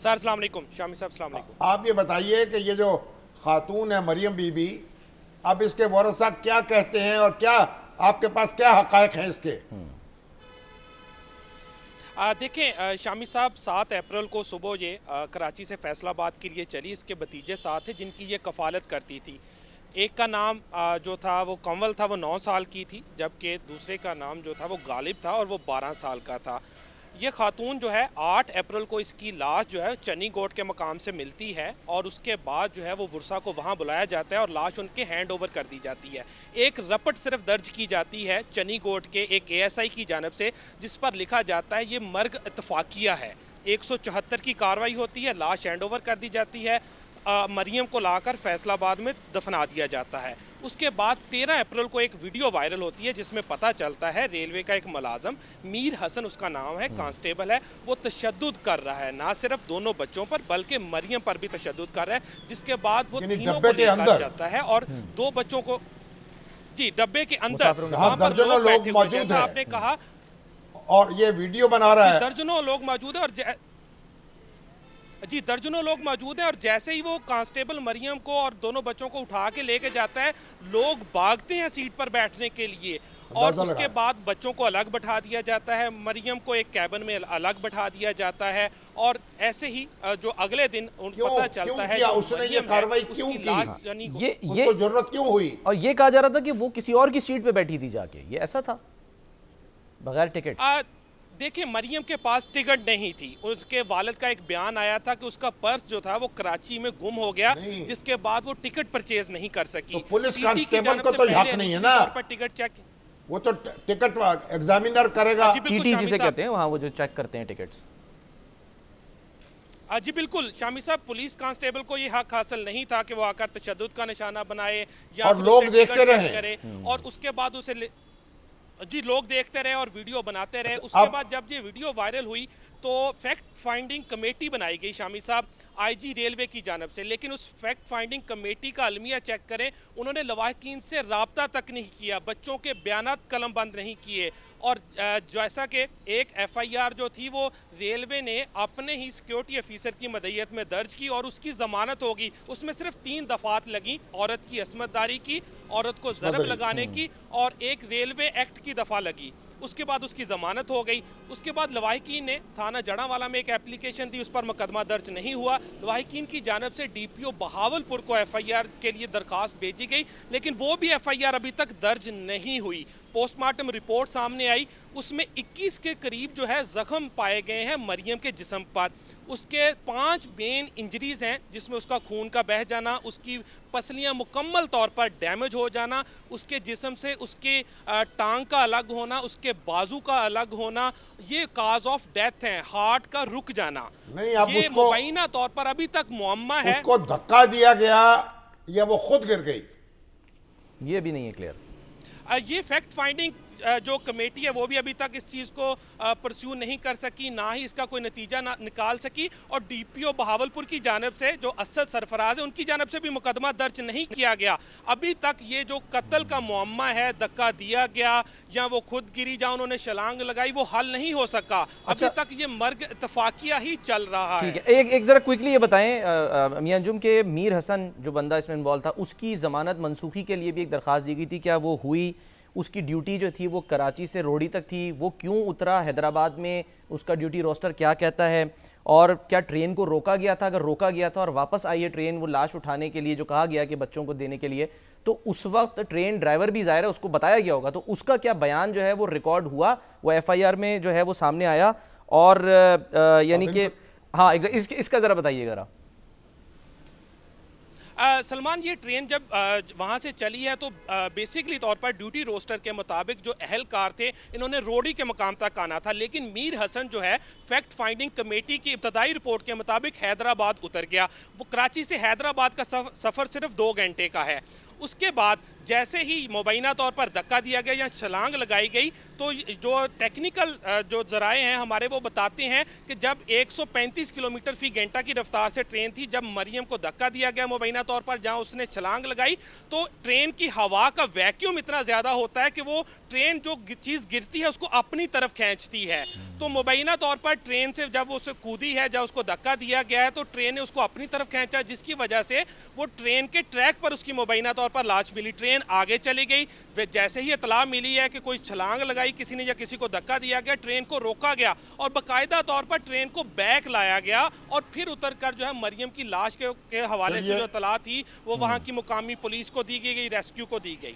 Sir अस्सलाम वालेकुम, शामी साहब अस्सलाम वालेकुम। आप ये बताइए कि ये जो खातून है मरियम बीबी, अब इसके वारसा क्या कहते हैं और क्या आपके पास क्या हक़ाइक़ हैं इसके? देखें शामी साहब, 7 अप्रैल को सुबह ये कराची से फैसलाबाद के लिए चली। इसके भतीजे साथ थे जिनकी ये कफ़ालत करती थी। एक का नाम जो था वो कंवल था, वो 9 साल की थी, जबकि दूसरे का नाम जो था वो गालिब था और वो 12 साल का था। ये खातून जो है 8 अप्रैल को इसकी लाश जो है चनी गोट के मकाम से मिलती है और उसके बाद जो है वो वर्सा को वहाँ बुलाया जाता है और लाश उनके हैंड ओवर कर दी जाती है। एक रपट सिर्फ दर्ज की जाती है चनी गोट के एक ASI की जानब से, जिस पर लिखा जाता है ये मर्ग इत्तफाकिया है। 174 की कार्रवाई होती है, लाश हैंड ओवर कर दी जाती है, मरियम को लाकर फैसलाबाद में दफना दिया जाता है। उसके बाद 13 अप्रैल को एक वीडियो वायरल होती है जिसमें पता चलता है रेलवे का एक मुलाजम मीर हसन उसका नाम है, कांस्टेबल है, वो तशद्दुद कर रहा है, ना सिर्फ दोनों बच्चों पर बल्कि मरियम पर भी तशद्दुद कर रहा है। जिसके बाद वो तीनों को लेकर जाता है और 2 बच्चों को जी डब्बे के अंदर दर्जनों लोग मौजूद हैं, आपने कहा, और ये वीडियो बना रहा है। दर्जनों लोग मौजूद है और दर्जनों लोग मौजूद हैं और जैसे ही वो कांस्टेबल मरियम को और दोनों बच्चों को उठा के लेके जाता है, लोग भागते हैं सीट पर बैठने के लिए और उसके बाद बच्चों को अलग बैठा दिया जाता है, मरियम को एक कैबिन में अलग बैठा दिया जाता है और ऐसे ही जो अगले दिन पता चलता है उसने ये कार्रवाई क्यों की, ये जरूरत क्यों हुई। और ये कहा जा रहा था कि वो किसी और की सीट पे बैठी थी जाके, ये ऐसा था बगैर टिकट। देखिए, मरियम के पास टिकट नहीं थी। उसके वालिद का एक बयान आया था कि उसका पर्स जो था वो कराची में गुम हो गया, जिसके बाद वो टिकट परचेज नहीं कर सकी। तो पुलिस कांस्टेबल को तो हक नहीं है ना, टिकट चेक, वो तो टिकट एग्जामिनर करेगा, टीटी जिसे कहते हैं वहाँ, वो जो चेक करते हैं टिकट्स। जी बिल्कुल शामी साहब, पुलिस कांस्टेबल को ये हक हासिल नहीं था कि वो आकर तशद्दुद का निशाना बनाए या और लोग देखते रहे और उसके बाद उसे लोग देखते रहे और वीडियो बनाते रहे। उसके बाद जब ये वीडियो वायरल हुई तो फैक्ट फाइंडिंग कमेटी बनाई गई शामी साहब IG रेलवे की जानब से, लेकिन उस फैक्ट फाइंडिंग कमेटी का अलमिया चेक करें, उन्होंने लवाहिकीन से राब्ता तक नहीं किया, बच्चों के बयानात कलम बंद नहीं किए और जैसा कि एक FIR जो थी वो रेलवे ने अपने ही सिक्योरिटी ऑफिसर की मदईयत में दर्ज की और उसकी ज़मानत होगी। उसमें सिर्फ 3 दफ़ात लगी, औरत की असमतदारी की, औरत को ज़रब लगाने की और एक रेलवे एक्ट की दफ़ा लगी। उसके बाद उसकी ज़मानत हो गई। उसके बाद लवाहिकीन ने थाना जड़ावाला में एक एप्लीकेशन दी, उस पर मुकदमा दर्ज नहीं हुआ। लवाहिकीन की जानब से DPO बहावलपुर को FIR के लिए दरख्वास्त भेजी गई, लेकिन वो भी FIR अभी तक दर्ज नहीं हुई। पोस्टमार्टम रिपोर्ट सामने आई, उसमें 21 के करीब जो है जख्म पाए गए हैं मरियम के जिस्म पर। उसके 5 मेन इंजरीज हैं, जिसमें उसका खून का बह जाना, उसकी पसलियां मुकम्मल तौर पर डैमेज हो जाना, उसके जिस्म से उसके टांग का अलग होना, उसके बाजू का अलग होना, ये काज ऑफ डेथ है, हार्ट का रुक जाना। नहीं, अब ये मुबैना तौर पर अभी तक मुअम्मा है। उसको धक्का दिया गया या वो खुद गिर गई, ये भी नहीं है क्लियर। ये फैक्ट फाइंडिंग जो कमेटी है वो भी अभी तक इस चीज़ को परस्यू नहीं कर सकी, ना ही इसका कोई नतीजा निकाल सकी और DPO बहावलपुर की जानब से जो असद सरफराज है उनकी जानब से भी मुकदमा दर्ज नहीं किया गया। अभी तक ये जो कत्ल का मुअम्मा है, धक्का दिया गया या वो खुद गिरी या उन्होंने छलांग लगाई, वो हल नहीं हो सका। अभी तक ये मर्ग इत्तफाकिया ही चल रहा है। ठीक है, एक ज़रा क्विकली ये बताएं मियां अंजुम के मीर हसन जो बंदा इसमें इन्वॉल्व था, उसकी ज़मानत मनसूखी के लिए भी एक दरख्वास्त दी गई थी, क्या वो हुई? उसकी ड्यूटी जो थी वो कराची से रोडी तक थी, वो क्यों उतरा हैदराबाद में, उसका ड्यूटी रोस्टर क्या कहता है और क्या ट्रेन को रोका गया था? अगर रोका गया था और वापस आई है ट्रेन वो लाश उठाने के लिए जो कहा गया कि बच्चों को देने के लिए, तो उस वक्त ट्रेन ड्राइवर भी ज़ाहिर है उसको बताया गया होगा, तो उसका क्या बयान जो है वो रिकॉर्ड हुआ, वो FIR में जो है वो सामने आया? और यानी कि हाँ इसका ज़रा बताइएगा ज़रा। सलमान, ये ट्रेन जब वहाँ से चली है तो बेसिकली तौर पर ड्यूटी रोस्टर के मुताबिक जो अहलकार थे इन्होंने रोडी के मकाम तक आना था, लेकिन मीर हसन जो है फैक्ट फाइंडिंग कमेटी की इब्तदाई रिपोर्ट के मुताबिक हैदराबाद उतर गया। वो कराची से हैदराबाद का सफ़र सिर्फ 2 घंटे का है। उसके बाद जैसे ही मुबैना तौर पर धक्का दिया गया या छलांग लगाई गई तो जो टेक्निकल जो जराए हैं हमारे वो बताते हैं कि जब 135 किलोमीटर फी घंटा की रफ्तार से ट्रेन थी, जब मरियम को धक्का दिया गया मुबैना तौर पर जहां उसने छलांग लगाई, तो ट्रेन की हवा का वैक्यूम इतना ज़्यादा होता है कि वो ट्रेन जो चीज़ गिरती है उसको अपनी तरफ खींचती है। तो मुबैना तौर पर ट्रेन से जब उसे कूदी है, जब उसको धक्का दिया गया है तो ट्रेन ने उसको अपनी तरफ खींचा, जिसकी वजह से वो ट्रेन के ट्रैक पर उसकी मुबैना तौर पर लाश मिली। ट्रेन आगे चली गई। जैसे ही इतला मिली है कि कोई छलांग लगाई किसी ने या किसी को धक्का दिया गया, ट्रेन को रोका गया और बाकायदा तौर पर ट्रेन को बैक लाया गया और फिर उतरकर जो है मरियम की लाश के हवाले से जो इतला थी वो वहाँ की मुकामी पुलिस को दी गई, रेस्क्यू को दी गई।